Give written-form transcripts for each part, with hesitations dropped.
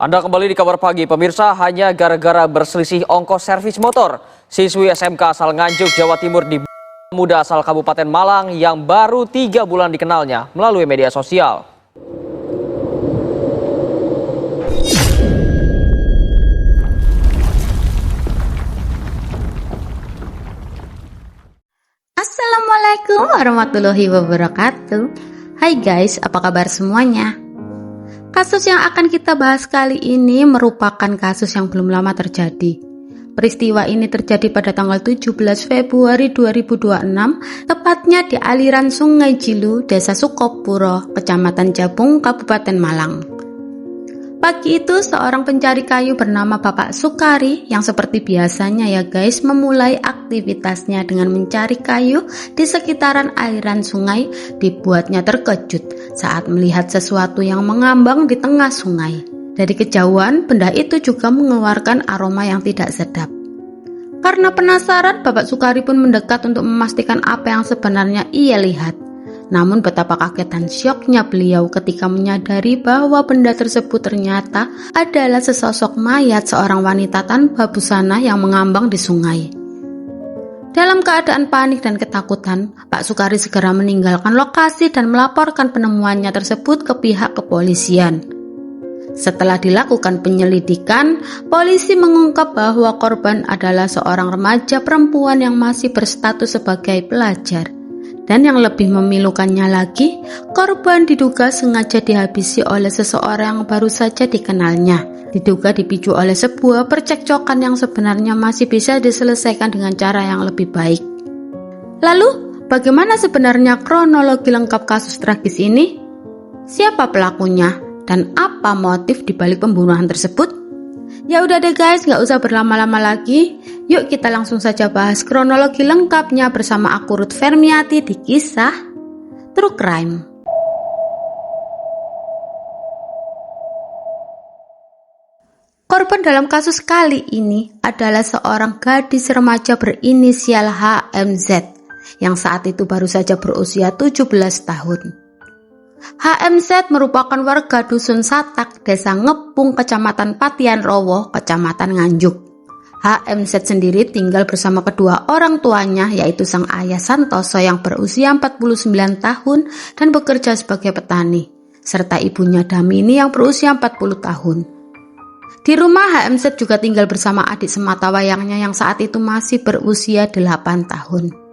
Anda kembali di Kabar Pagi, pemirsa. Hanya gara-gara berselisih ongkos servis motor, siswi SMK asal Nganjuk, Jawa Timur di muda asal Kabupaten Malang yang baru 3 bulan dikenalnya melalui media sosial. Assalamualaikum warahmatullahi wabarakatuh. Hai guys, apa kabar semuanya? Kasus yang akan kita bahas kali ini merupakan kasus yang belum lama terjadi. Peristiwa ini terjadi pada tanggal 17 Februari 2026, tepatnya di aliran Sungai Jilu, Desa Sukopuro, Kecamatan Jabung, Kabupaten Malang. Pagi itu seorang pencari kayu bernama Bapak Sukari yang seperti biasanya ya guys memulai aktivitasnya dengan mencari kayu di sekitaran aliran sungai dibuatnya terkejut saat melihat sesuatu yang mengambang di tengah sungai. Dari kejauhan benda itu juga mengeluarkan aroma yang tidak sedap. Karena penasaran, Bapak Sukari pun mendekat untuk memastikan apa yang sebenarnya ia lihat. Namun betapa kaget dan syoknya beliau ketika menyadari bahwa benda tersebut ternyata adalah sesosok mayat seorang wanita tanpa busana yang mengambang di sungai. Dalam keadaan panik dan ketakutan, Pak Sukari segera meninggalkan lokasi dan melaporkan penemuannya tersebut ke pihak kepolisian. Setelah dilakukan penyelidikan, polisi mengungkap bahwa korban adalah seorang remaja perempuan yang masih berstatus sebagai pelajar. Dan yang lebih memilukannya lagi, korban diduga sengaja dihabisi oleh seseorang yang baru saja dikenalnya. Diduga dipicu oleh sebuah percekcokan yang sebenarnya masih bisa diselesaikan dengan cara yang lebih baik. Lalu, bagaimana sebenarnya kronologi lengkap kasus tragis ini? Siapa pelakunya? Dan apa motif dibalik pembunuhan tersebut? Ya udah deh guys, gak usah berlama-lama lagi. Yuk kita langsung saja bahas kronologi lengkapnya bersama aku Ruth Fermiati di kisah True Crime. Korban dalam kasus kali ini adalah seorang gadis remaja berinisial HMZ yang saat itu baru saja berusia 17 tahun. HMZ merupakan warga Dusun Satak, Desa Ngepung, Kecamatan Patian Rowo, Kecamatan Nganjuk. HMZ sendiri tinggal bersama kedua orang tuanya, yaitu sang ayah Santoso yang berusia 49 tahun dan bekerja sebagai petani, serta ibunya Damini yang berusia 40 tahun. Di rumah HMZ juga tinggal bersama adik sematawayangnya yang saat itu masih berusia 8 tahun.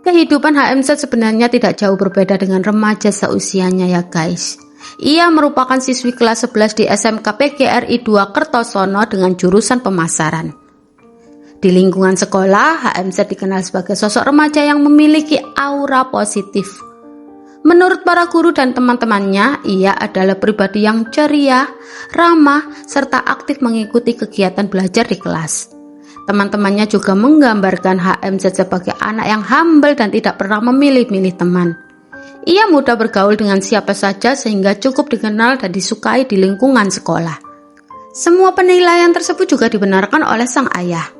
Kehidupan HMZ sebenarnya tidak jauh berbeda dengan remaja seusianya ya guys. Ia merupakan siswi kelas 11 di SMK PGRI 2 Kertosono dengan jurusan pemasaran. Di lingkungan sekolah, HMZ dikenal sebagai sosok remaja yang memiliki aura positif. Menurut para guru dan teman-temannya, ia adalah pribadi yang ceria, ramah, serta aktif mengikuti kegiatan belajar di kelas. Teman-temannya juga menggambarkan HMZ sebagai anak yang humble dan tidak pernah memilih-milih teman. Ia mudah bergaul dengan siapa saja sehingga cukup dikenal dan disukai di lingkungan sekolah. Semua penilaian tersebut juga dibenarkan oleh sang ayah.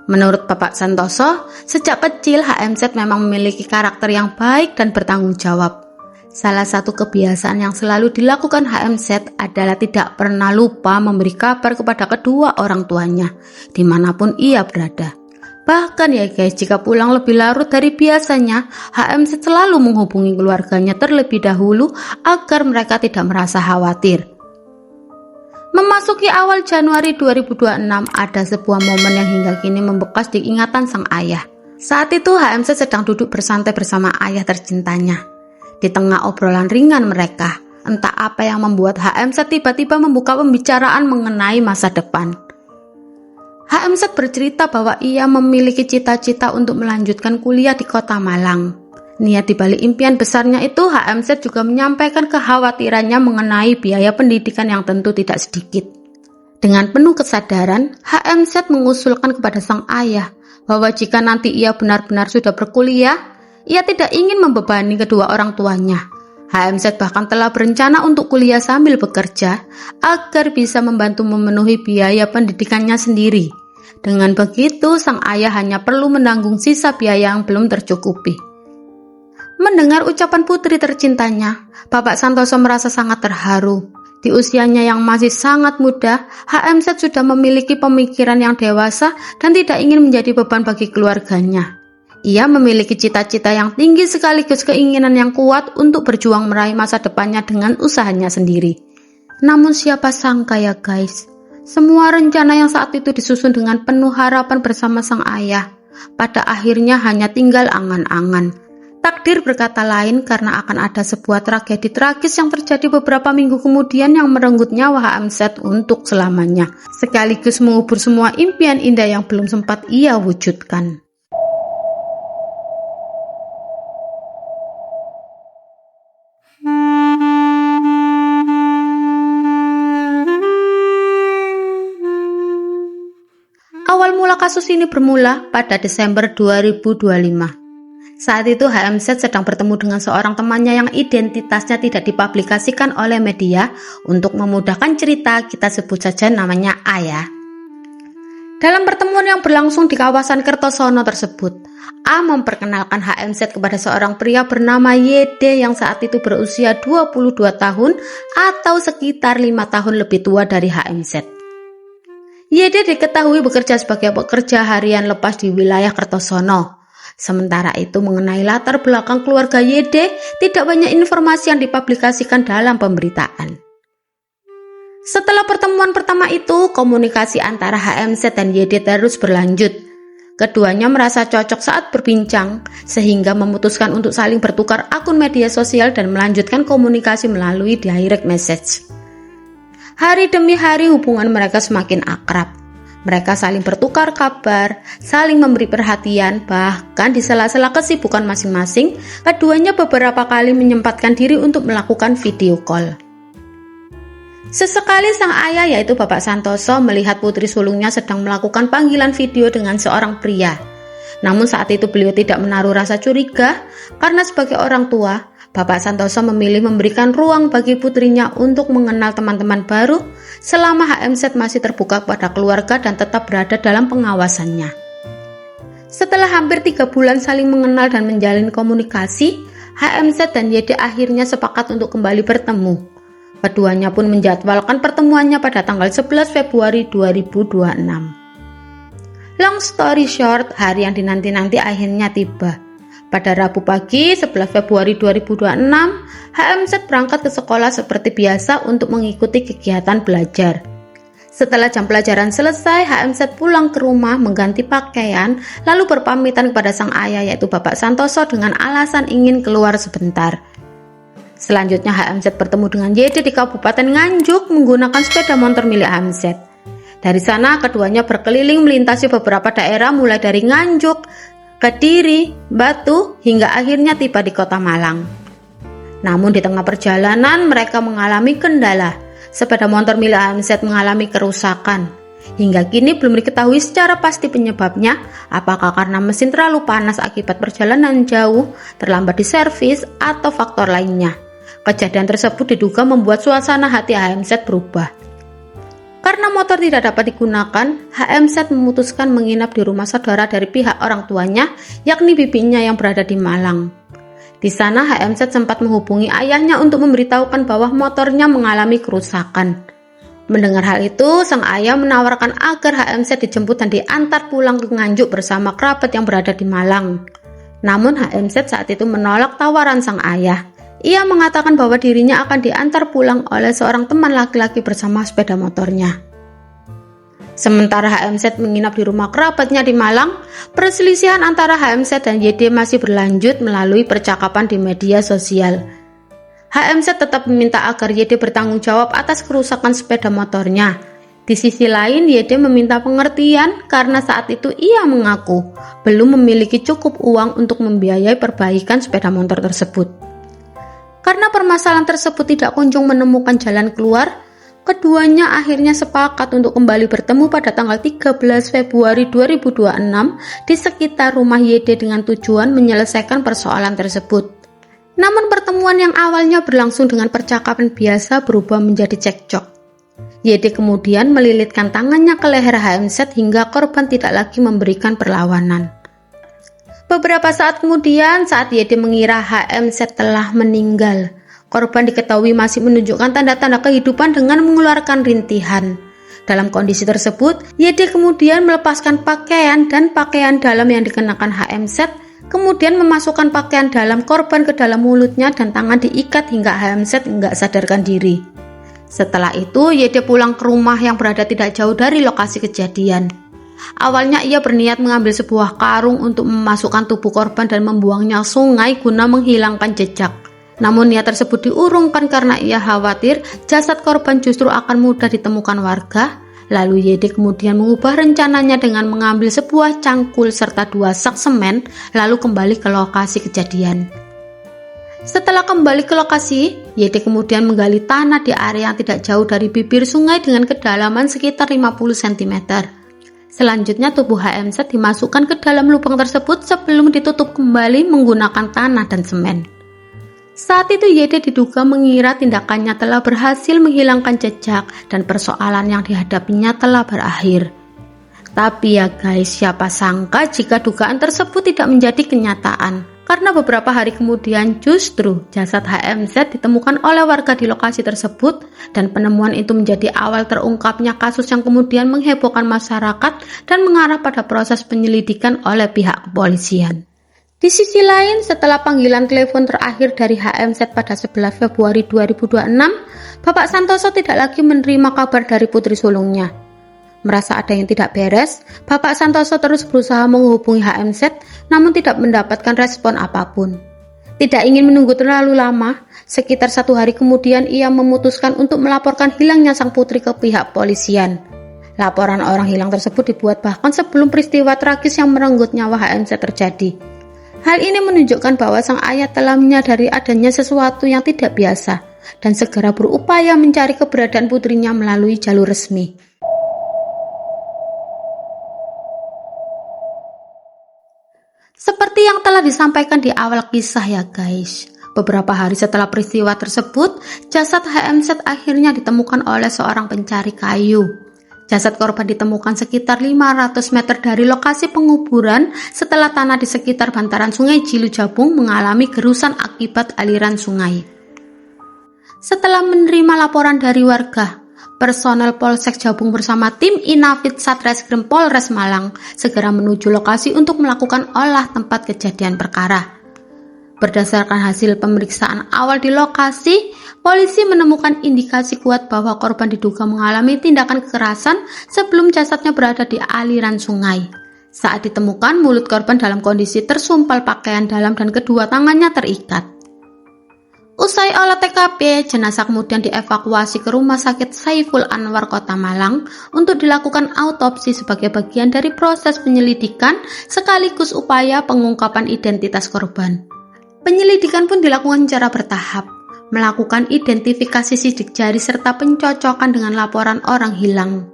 Menurut Bapak Santoso, sejak kecil HMZ memang memiliki karakter yang baik dan bertanggung jawab. Salah satu kebiasaan yang selalu dilakukan HMZ adalah tidak pernah lupa memberi kabar kepada kedua orang tuanya, dimanapun ia berada. Bahkan ya guys, jika pulang lebih larut dari biasanya, HMZ selalu menghubungi keluarganya terlebih dahulu agar mereka tidak merasa khawatir. Memasuki awal Januari 2026, ada sebuah momen yang hingga kini membekas di ingatan sang ayah. Saat itu HMZ sedang duduk bersantai bersama ayah tercintanya. Di tengah obrolan ringan mereka, entah apa yang membuat HMZ tiba-tiba membuka pembicaraan mengenai masa depan. HMZ bercerita bahwa ia memiliki cita-cita untuk melanjutkan kuliah di kota Malang. Niat dibalik impian besarnya itu, HMZ juga menyampaikan kekhawatirannya mengenai biaya pendidikan yang tentu tidak sedikit. Dengan penuh kesadaran, HMZ mengusulkan kepada sang ayah bahwa jika nanti ia benar-benar sudah berkuliah, ia tidak ingin membebani kedua orang tuanya. HMZ bahkan telah berencana untuk kuliah sambil bekerja agar bisa membantu memenuhi biaya pendidikannya sendiri. Dengan begitu, sang ayah hanya perlu menanggung sisa biaya yang belum tercukupi. Mendengar ucapan putri tercintanya, Bapak Santoso merasa sangat terharu. Di usianya yang masih sangat muda, HMZ sudah memiliki pemikiran yang dewasa dan tidak ingin menjadi beban bagi keluarganya. Ia memiliki cita-cita yang tinggi sekaligus keinginan yang kuat untuk berjuang meraih masa depannya dengan usahanya sendiri. Namun siapa sangka ya guys, semua rencana yang saat itu disusun dengan penuh harapan bersama sang ayah, pada akhirnya hanya tinggal angan-angan. Takdir berkata lain karena akan ada sebuah tragedi tragis yang terjadi beberapa minggu kemudian yang merenggut nyawa HMZ untuk selamanya, sekaligus mengubur semua impian indah yang belum sempat ia wujudkan. Awal mula kasus ini bermula pada Desember 2025. Saat itu HMZ sedang bertemu dengan seorang temannya yang identitasnya tidak dipublikasikan oleh media. Untuk memudahkan cerita, kita sebut saja namanya A ya. Dalam pertemuan yang berlangsung di kawasan Kertosono tersebut, A memperkenalkan HMZ kepada seorang pria bernama YD yang saat itu berusia 22 tahun atau sekitar 5 tahun lebih tua dari HMZ. YD diketahui bekerja sebagai pekerja harian lepas di wilayah Kertosono. Sementara itu mengenai latar belakang keluarga YD, tidak banyak informasi yang dipublikasikan dalam pemberitaan. Setelah pertemuan pertama itu, komunikasi antara HMZ dan YD terus berlanjut. Keduanya merasa cocok saat berbincang, sehingga memutuskan untuk saling bertukar akun media sosial dan melanjutkan komunikasi melalui direct message. Hari demi hari hubungan mereka semakin akrab. Mereka saling bertukar kabar, saling memberi perhatian, bahkan di sela-sela kesibukan masing-masing, keduanya beberapa kali menyempatkan diri untuk melakukan video call. Sesekali sang ayah yaitu Bapak Santoso melihat putri sulungnya sedang melakukan panggilan video dengan seorang pria. Namun saat itu beliau tidak menaruh rasa curiga, karena sebagai orang tua, Bapak Santoso memilih memberikan ruang bagi putrinya untuk mengenal teman-teman baru selama HMZ masih terbuka pada keluarga dan tetap berada dalam pengawasannya. Setelah hampir 3 bulan saling mengenal dan menjalin komunikasi, HMZ dan YD akhirnya sepakat untuk kembali bertemu. Keduanya pun menjadwalkan pertemuannya pada tanggal 11 Februari 2026. Long story short, hari yang dinanti-nanti akhirnya tiba. Pada Rabu pagi 11 Februari 2026, HMZ berangkat ke sekolah seperti biasa untuk mengikuti kegiatan belajar. Setelah jam pelajaran selesai, HMZ pulang ke rumah mengganti pakaian, lalu berpamitan kepada sang ayah yaitu Bapak Santoso dengan alasan ingin keluar sebentar. Selanjutnya HMZ bertemu dengan YD di Kabupaten Nganjuk menggunakan sepeda motor milik HMZ. Dari sana keduanya berkeliling melintasi beberapa daerah mulai dari Nganjuk, Kediri, Batu, hingga akhirnya tiba di Kota Malang. Namun di tengah perjalanan mereka mengalami kendala. Sepeda motor milik HMZ mengalami kerusakan. Hingga kini belum diketahui secara pasti penyebabnya, apakah karena mesin terlalu panas akibat perjalanan jauh, terlambat di servis, atau faktor lainnya. Kejadian tersebut diduga membuat suasana hati HMZ berubah. Karena motor tidak dapat digunakan, HMZ memutuskan menginap di rumah saudara dari pihak orang tuanya, yakni bibinya yang berada di Malang. Di sana HMZ sempat menghubungi ayahnya untuk memberitahukan bahwa motornya mengalami kerusakan. Mendengar hal itu, sang ayah menawarkan agar HMZ dijemput dan diantar pulang ke Nganjuk bersama kerabat yang berada di Malang. Namun HMZ saat itu menolak tawaran sang ayah. Ia mengatakan bahwa dirinya akan diantar pulang oleh seorang teman laki-laki bersama sepeda motornya. Sementara HMZ menginap di rumah kerabatnya di Malang, perselisihan antara HMZ dan YD masih berlanjut melalui percakapan di media sosial. HMZ tetap meminta agar YD bertanggung jawab atas kerusakan sepeda motornya. Di sisi lain, YD meminta pengertian karena saat itu ia mengaku belum memiliki cukup uang untuk membiayai perbaikan sepeda motor tersebut. Karena permasalahan tersebut tidak kunjung menemukan jalan keluar, keduanya akhirnya sepakat untuk kembali bertemu pada tanggal 13 Februari 2026 di sekitar rumah YD dengan tujuan menyelesaikan persoalan tersebut. Namun pertemuan yang awalnya berlangsung dengan percakapan biasa berubah menjadi cekcok. YD kemudian melilitkan tangannya ke leher HMZ hingga korban tidak lagi memberikan perlawanan. Beberapa saat kemudian, saat YD mengira HMZ telah meninggal, Korban diketahui masih menunjukkan tanda-tanda kehidupan dengan mengeluarkan rintihan. Dalam kondisi tersebut, YD kemudian melepaskan pakaian dan pakaian dalam yang dikenakan HMZ, kemudian memasukkan pakaian dalam korban ke dalam mulutnya dan tangan diikat hingga HMZ enggak sadarkan diri. Setelah itu, YD pulang ke rumah yang berada tidak jauh dari lokasi kejadian. Awalnya ia berniat mengambil sebuah karung untuk memasukkan tubuh korban dan membuangnya sungai guna menghilangkan jejak. Namun niat tersebut diurungkan karena ia khawatir jasad korban justru akan mudah ditemukan warga. Lalu YD kemudian mengubah rencananya dengan mengambil sebuah cangkul serta 2 sak semen lalu kembali ke lokasi kejadian. Setelah kembali ke lokasi, YD kemudian menggali tanah di area yang tidak jauh dari bibir sungai dengan kedalaman sekitar 50 cm. Selanjutnya tubuh HMZ dimasukkan ke dalam lubang tersebut sebelum ditutup kembali menggunakan tanah dan semen. Saat itu YD diduga mengira tindakannya telah berhasil menghilangkan jejak dan persoalan yang dihadapinya telah berakhir. Tapi ya guys, siapa sangka jika dugaan tersebut tidak menjadi kenyataan. Karena beberapa hari kemudian justru jasad HMZ ditemukan oleh warga di lokasi tersebut dan penemuan itu menjadi awal terungkapnya kasus yang kemudian menghebohkan masyarakat dan mengarah pada proses penyelidikan oleh pihak kepolisian. Di sisi lain, setelah panggilan telepon terakhir dari HMZ pada 11 Februari 2026, Bapak Santoso tidak lagi menerima kabar dari putri sulungnya. Merasa ada yang tidak beres, Bapak Santoso terus berusaha menghubungi HMZ, namun tidak mendapatkan respon apapun. Tidak ingin menunggu terlalu lama, sekitar 1 hari kemudian ia memutuskan untuk melaporkan hilangnya sang putri ke pihak polisian. Laporan orang hilang tersebut dibuat bahkan sebelum peristiwa tragis yang merenggut nyawa HMZ terjadi. Hal ini menunjukkan bahwa sang ayah telah menyadari adanya sesuatu yang tidak biasa dan segera berupaya mencari keberadaan putrinya melalui jalur resmi. Seperti yang telah disampaikan di awal kisah ya guys, beberapa hari setelah peristiwa tersebut, jasad HMZ akhirnya ditemukan oleh seorang pencari kayu. Jasad korban ditemukan sekitar 500 meter dari lokasi penguburan setelah tanah di sekitar bantaran sungai Cilujabung mengalami gerusan akibat aliran sungai. Setelah menerima laporan dari warga, personel Polsek Jabung bersama tim Inafit Satreskrim Polres Malang segera menuju lokasi untuk melakukan olah tempat kejadian perkara. Berdasarkan hasil pemeriksaan awal di lokasi, polisi menemukan indikasi kuat bahwa korban diduga mengalami tindakan kekerasan sebelum jasadnya berada di aliran sungai. Saat ditemukan, mulut korban dalam kondisi tersumpal pakaian dalam dan kedua tangannya terikat. Usai olah TKP, jenazah kemudian dievakuasi ke Rumah Sakit Saiful Anwar Kota Malang untuk dilakukan autopsi sebagai bagian dari proses penyelidikan sekaligus upaya pengungkapan identitas korban. Penyelidikan pun dilakukan secara bertahap, melakukan identifikasi sidik jari serta pencocokan dengan laporan orang hilang.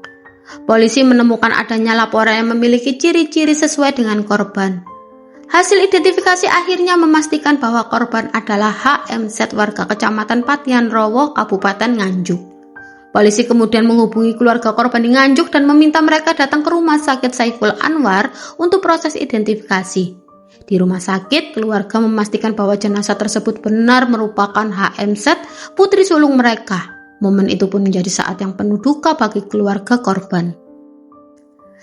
Polisi menemukan adanya laporan yang memiliki ciri-ciri sesuai dengan korban. Hasil identifikasi akhirnya memastikan bahwa korban adalah HMZ warga Kecamatan Patian Rowo, Kabupaten Nganjuk. Polisi kemudian menghubungi keluarga korban di Nganjuk dan meminta mereka datang ke Rumah Sakit Saiful Anwar untuk proses identifikasi. Di rumah sakit, keluarga memastikan bahwa jenazah tersebut benar merupakan HMZ, putri sulung mereka. Momen itu pun menjadi saat yang penuh duka bagi keluarga korban.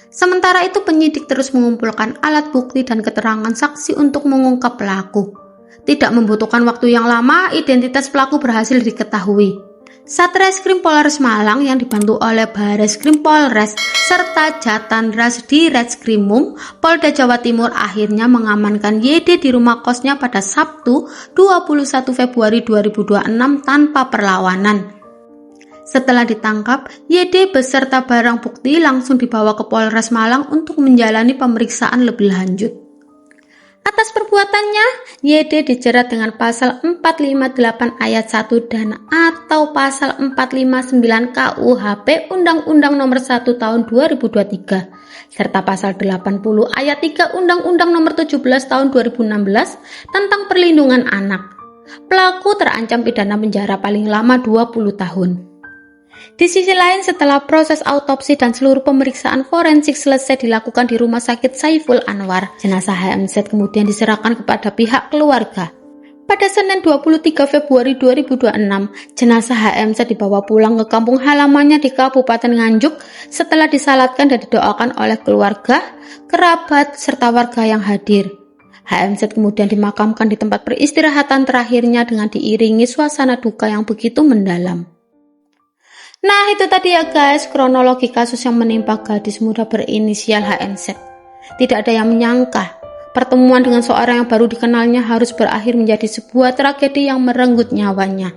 Sementara itu, penyidik terus mengumpulkan alat bukti dan keterangan saksi untuk mengungkap pelaku. Tidak membutuhkan waktu yang lama, identitas pelaku berhasil diketahui. Satreskrim Polres Malang yang dibantu oleh Bareskrim Polres serta Jatandras di Retskrimum Polda Jawa Timur akhirnya mengamankan YD di rumah kosnya pada Sabtu 21 Februari 2026 tanpa perlawanan. Setelah ditangkap, YD beserta barang bukti langsung dibawa ke Polres Malang untuk menjalani pemeriksaan lebih lanjut. Atas perbuatannya, YD dijerat dengan pasal 458 ayat 1 dan atau pasal 459 KUHP Undang-Undang Nomor 1 Tahun 2023 serta pasal 80 ayat 3 Undang-Undang Nomor 17 Tahun 2016 tentang perlindungan anak. Pelaku terancam pidana penjara paling lama 20 tahun. Di sisi lain, setelah proses autopsi dan seluruh pemeriksaan forensik selesai dilakukan di Rumah Sakit Saiful Anwar, jenazah HMZ kemudian diserahkan kepada pihak keluarga. Pada Senin 23 Februari 2026, jenazah HMZ dibawa pulang ke kampung halamannya di Kabupaten Nganjuk setelah disalatkan dan didoakan oleh keluarga, kerabat, serta warga yang hadir. HMZ kemudian dimakamkan di tempat peristirahatan terakhirnya dengan diiringi suasana duka yang begitu mendalam. Nah, itu tadi ya guys, kronologi kasus yang menimpa gadis muda berinisial HMZ. Tidak ada yang menyangka pertemuan dengan seorang yang baru dikenalnya harus berakhir menjadi sebuah tragedi yang merenggut nyawanya.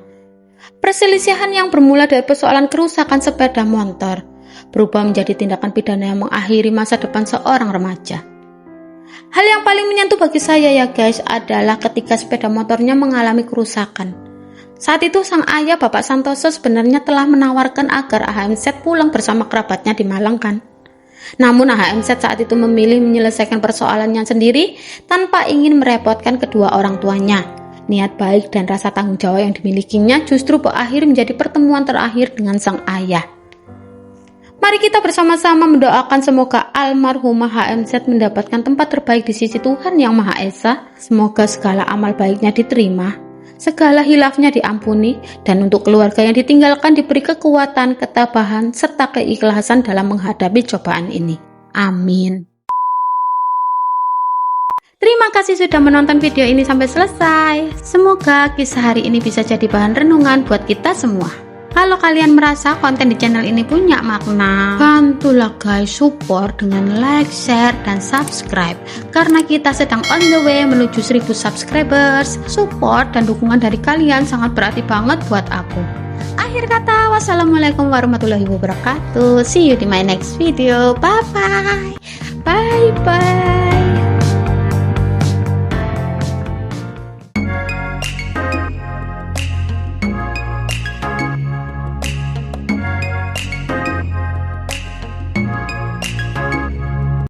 Perselisihan yang bermula dari persoalan kerusakan sepeda motor berubah menjadi tindakan pidana yang mengakhiri masa depan seorang remaja. Hal yang paling menyentuh bagi saya ya guys adalah ketika sepeda motornya mengalami kerusakan. Saat itu sang ayah Bapak Santoso sebenarnya telah menawarkan agar HMZ pulang bersama kerabatnya di Malang kan. Namun HMZ saat itu memilih menyelesaikan persoalannya sendiri tanpa ingin merepotkan kedua orang tuanya. Niat baik dan rasa tanggung jawab yang dimilikinya justru berakhir menjadi pertemuan terakhir dengan sang ayah. Mari kita bersama-sama mendoakan semoga almarhumah HMZ mendapatkan tempat terbaik di sisi Tuhan Yang Maha Esa. Semoga segala amal baiknya diterima, segala hilafnya diampuni, dan untuk keluarga yang ditinggalkan diberi kekuatan, ketabahan, serta keikhlasan dalam menghadapi cobaan ini. Amin. Terima kasih sudah menonton video ini sampai selesai. Semoga kisah hari ini bisa jadi bahan renungan buat kita semua. Kalau kalian merasa konten di channel ini punya makna, bantulah guys support dengan like, share, dan subscribe. Karena kita sedang on the way menuju 1000 subscribers. Support dan dukungan dari kalian sangat berarti banget buat aku. Akhir kata, wassalamualaikum warahmatullahi wabarakatuh. See you di my next video. Bye bye. Bye bye.